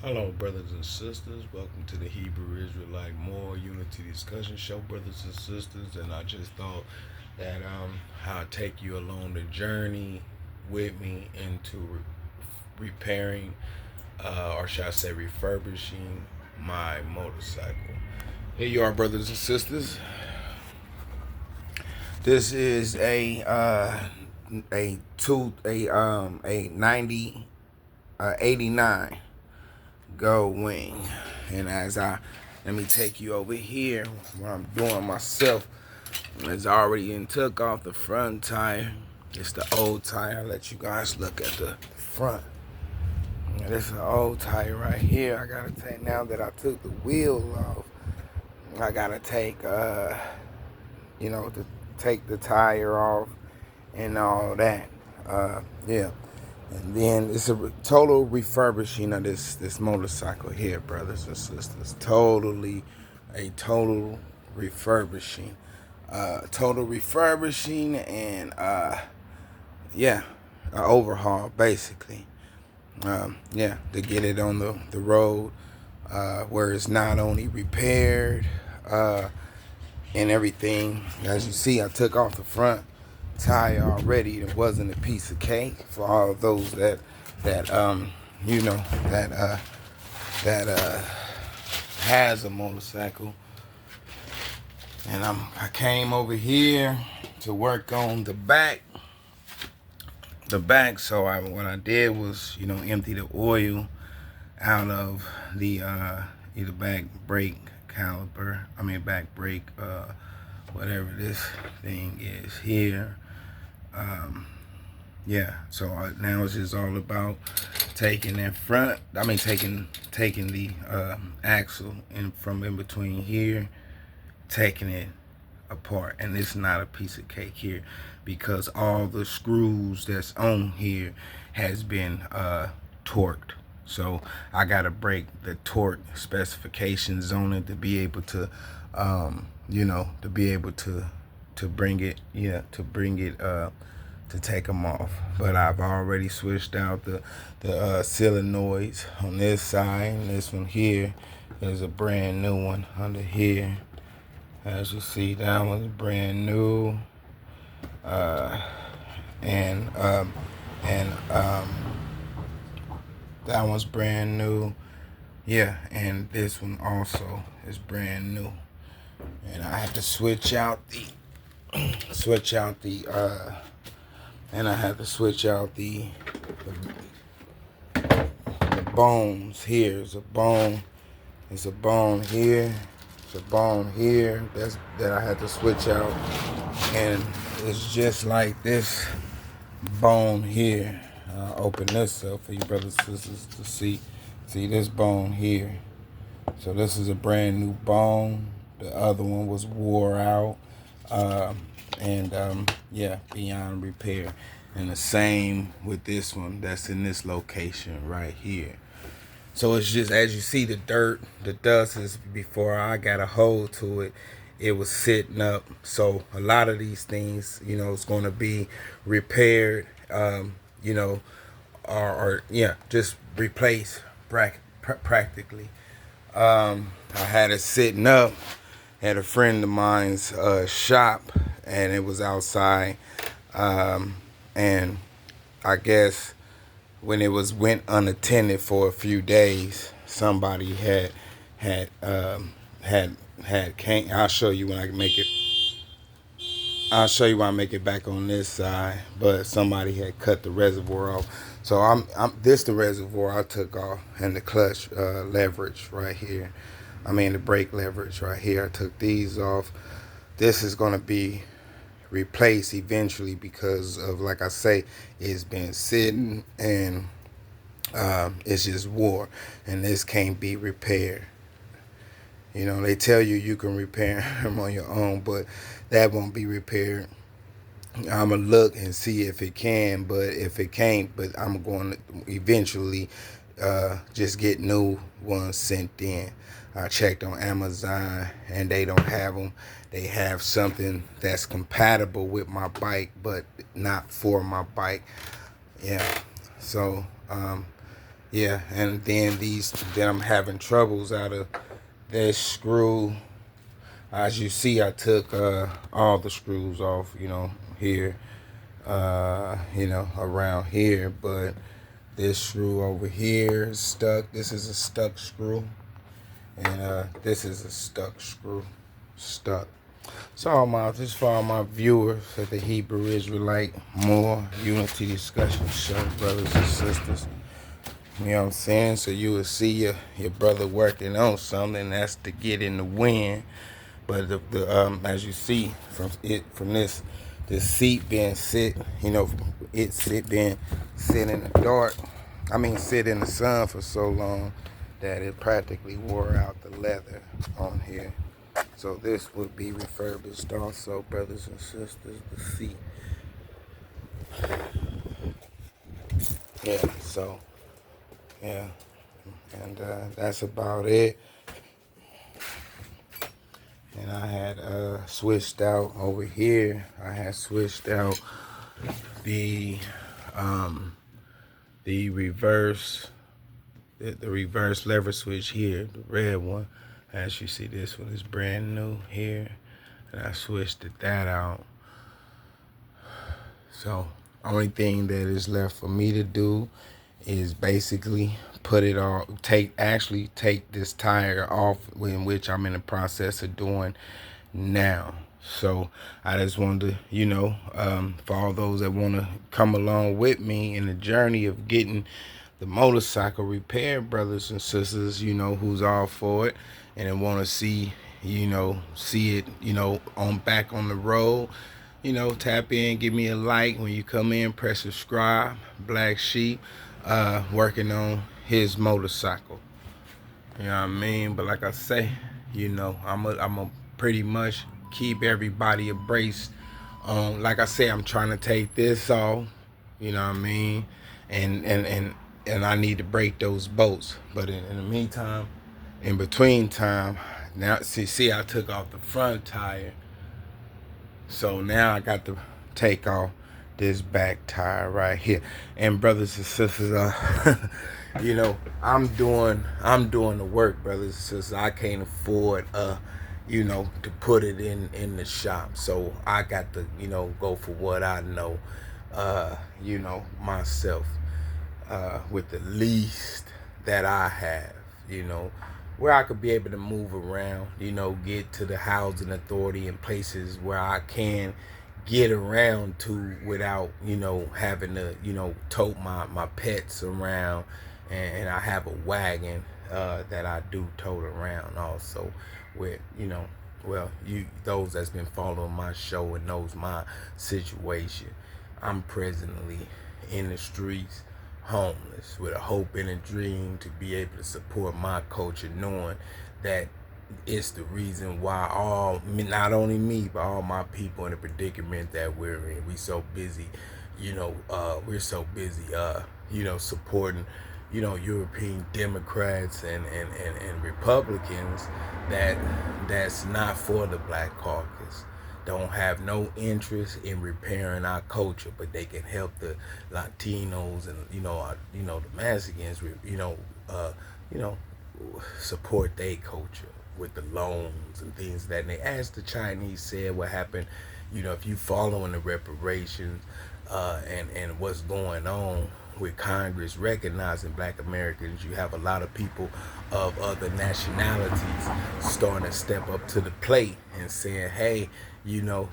Hello, brothers and sisters. Welcome to the Hebrew Israelite Moral Unity Discussion Show, brothers and sisters. And I just thought that I'll take you along the journey with me into repairing, or should I say, refurbishing my motorcycle. Here you are, brothers and sisters. This is a 89 Goldwing, and let me take you over here. What I'm doing myself is I already took off the front tire. It's the old tire. I'll let you guys look at the front. This is the old tire right here. I gotta take, now that I took the wheel off, I gotta take to take the tire off and all that. Yeah. And then it's a total refurbishing of this motorcycle here, brothers and sisters. A total refurbishing, and yeah, an overhaul basically. To get it on the road, where it's not only repaired, and everything. As you see, I took off the front tire already. It wasn't a piece of cake for all of those that you know that has a motorcycle. And I came over here to work on the back. So what I did was empty the oil out of the either back brake caliper. Back brake, whatever this thing is here. So now it's just all about taking that front. Taking the axle from in between here, taking it apart, and it's not a piece of cake here because all the screws that's on here has been torqued. So I gotta break the torque specifications on it to be able to, bring it, to take them off. But I've already switched out the solenoids on this side, and this one here is a brand new one under here. As you see, that one's brand new, and that one's brand new. Yeah, and this one also is brand new. And I have to switch out the bones here. There's a bone here. There's a bone here that I had to switch out, and it's just like this bone here. I'll open this up for you brothers and sisters to see this bone here. So this is a brand new bone. The other one was wore out, beyond repair. And the same with this one that's in this location right here. So it's just, as you see, the dust is, before I got a hold to it, it was sitting up. So a lot of these things, it's going to be repaired, just replaced practically. I had it sitting up at a friend of mine's shop, and it was outside. And I guess when it went unattended for a few days, somebody had came. I'll show you when I make it. I'll show you when I make it back on this side. But somebody had cut the reservoir off. So this the reservoir I took off, and the clutch leverage right here. The brake leverage right here. I took these off. This is gonna be replaced eventually because of, like I say, it's been sitting and it's just wore, and this can't be repaired. They tell you can repair them on your own, but that won't be repaired. I'm gonna look and see if it can, but if it can't, but I'm going to eventually just get new ones sent in. I checked on Amazon and they don't have them. They have something that's compatible with my bike, but not for my bike. Yeah. So Yeah, and then I'm having troubles out of this screw. As you see, I took all the screws off, here, around here, but this screw over here is stuck. This is a stuck screw, and this is a stuck screw, stuck. So just for all my viewers at the Hebrew Israelite More Unity Discussion Show, brothers and sisters. You know what I'm saying? So you will see your brother working on something that's to get in the wind. But the as you see from this seat being sit, being sit in the dark. I mean sit in the sun for so long that it practically wore out the leather on here. So this would be refurbished also, brothers and sisters, the seat. Yeah, so yeah. And that's about it. And I had switched out over here. I had switched out the um, the reverse the reverse lever switch here, the red one. As you see, this one is brand new here, and I switched that out. So only thing that is left for me to do is basically put it on, take this tire off, in which I'm in the process of doing now. So I just wanted to, for all those that want to come along with me in the journey of getting the motorcycle repaired, brothers and sisters, who's all for it and want to see it, on back on the road. Tap in, give me a like when you come in, press subscribe. Black Sheep, working on his motorcycle. You know what I mean? But like I say, I'm a pretty much keep everybody abreast on. Like I say, I'm trying to take this off. You know what I mean? And I need to break those bolts. But in the meantime, in between time, now see, I took off the front tire. So now I got to take off this back tire right here. And brothers and sisters, I'm doing the work, brothers and sisters. I can't afford to put it in the shop. So I got to, go for what I know, myself, with the least that I have, where I could be able to move around, get to the housing authority and places where I can get around to without, having to, tote my pets around. And I have a wagon that I do tote around also with, those that's been following my show and knows my situation. I'm presently in the streets, homeless, with a hope and a dream to be able to support my culture, knowing that it's the reason why not only me, but all my people in the predicament that we're in. We so busy, we're so busy, supporting, European Democrats and Republicans that's not for the Black Caucus. Don't have no interest in repairing our culture, but they can help the Latinos and the Mexicans, support their culture with the loans and things that. And they asked the Chinese, said what happened, if you following the reparations and what's going on with Congress recognizing Black Americans, you have a lot of people of other nationalities starting to step up to the plate and saying, hey,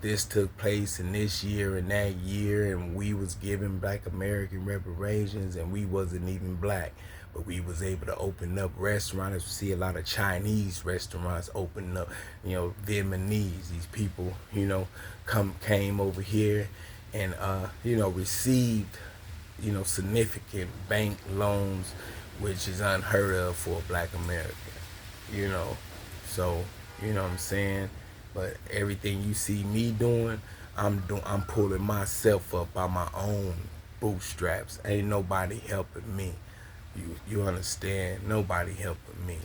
this took place in this year and that year, and we was giving Black American reparations, and we wasn't even Black. But we was able to open up restaurants. See a lot of Chinese restaurants opening up, Vietnamese. These people, came over here and, received, significant bank loans, which is unheard of for a Black American, So, what I'm saying? But everything you see me doing, I'm pulling myself up by my own bootstraps. Ain't nobody helping me. You understand? Nobody helping me.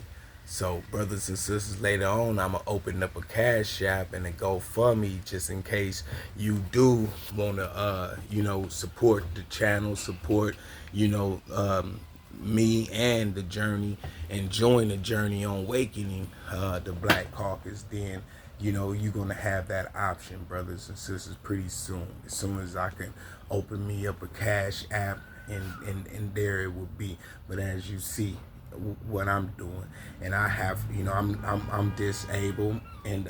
So brothers and sisters, later on I'ma open up a Cash App and a GoFundMe just in case you do wanna support the channel, support, me and the journey and join the journey on awakening the Black Caucus, then you're gonna have that option, brothers and sisters, pretty soon. As soon as I can open me up a cash app, and there it will be. But as you see what I'm doing, and I have, I'm disabled and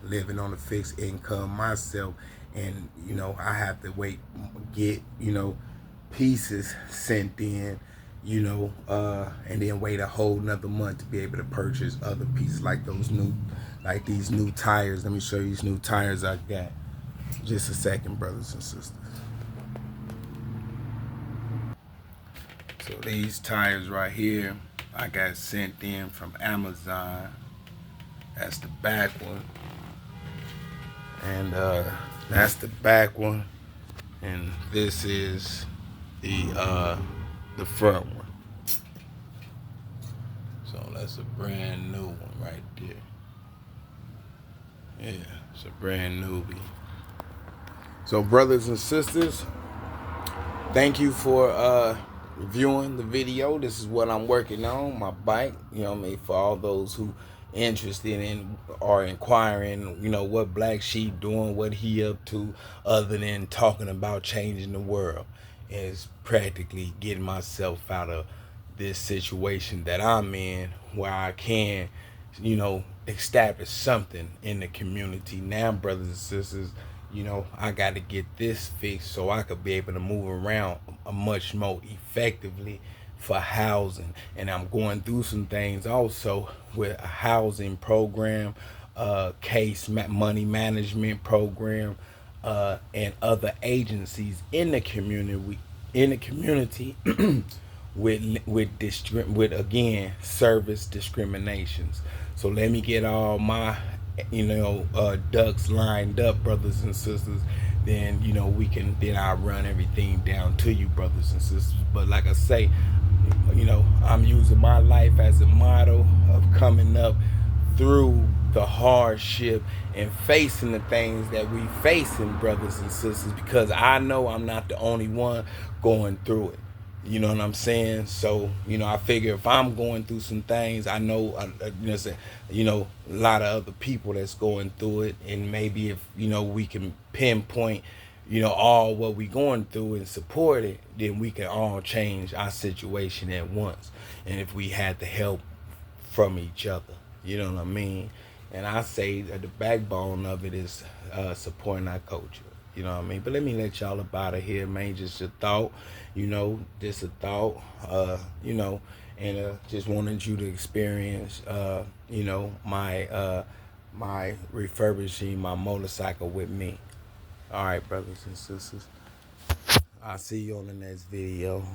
living on a fixed income myself, and I have to get pieces sent in, and then wait a whole nother month to be able to purchase other pieces like these new tires. Let me show you these new tires I got. Just a second, brothers and sisters. So these tires right here, I got sent in from Amazon. That's the back one, and that's the back one, and this is the front one. So that's a brand new one right there. Yeah, it's a brand newbie. So brothers and sisters, thank you for viewing the video. This is what I'm working on, my bike. For all those who interested in or inquiring, what Black Sheep doing, what he up to, other than talking about changing the world, is practically getting myself out of this situation that I'm in, where I can, establish something in the community. Now, brothers and sisters, I got to get this fixed so I could be able to move around much more effectively for housing. And I'm going through some things also with a housing program, money management program, and other agencies in the community. With again service discriminations. So let me get all my ducks lined up, brothers and sisters. Then I'll run everything down to you, brothers and sisters. But like I say, I'm using my life as a model of coming up through the hardship and facing the things that we facing, brothers and sisters, because I know I'm not the only one going through it. You know what I'm saying? So, I figure if I'm going through some things, I know, a lot of other people that's going through it. And maybe if, we can pinpoint, all what we going through and support it, then we can all change our situation at once. And if we had the help from each other, you know what I mean? And I say that the backbone of it is supporting our culture. You know what I mean? But let me let y'all up out of here, man. Just a thought, just a thought, and just wanted you to experience, my refurbishing my motorcycle with me. All right, brothers and sisters. I'll see you on the next video.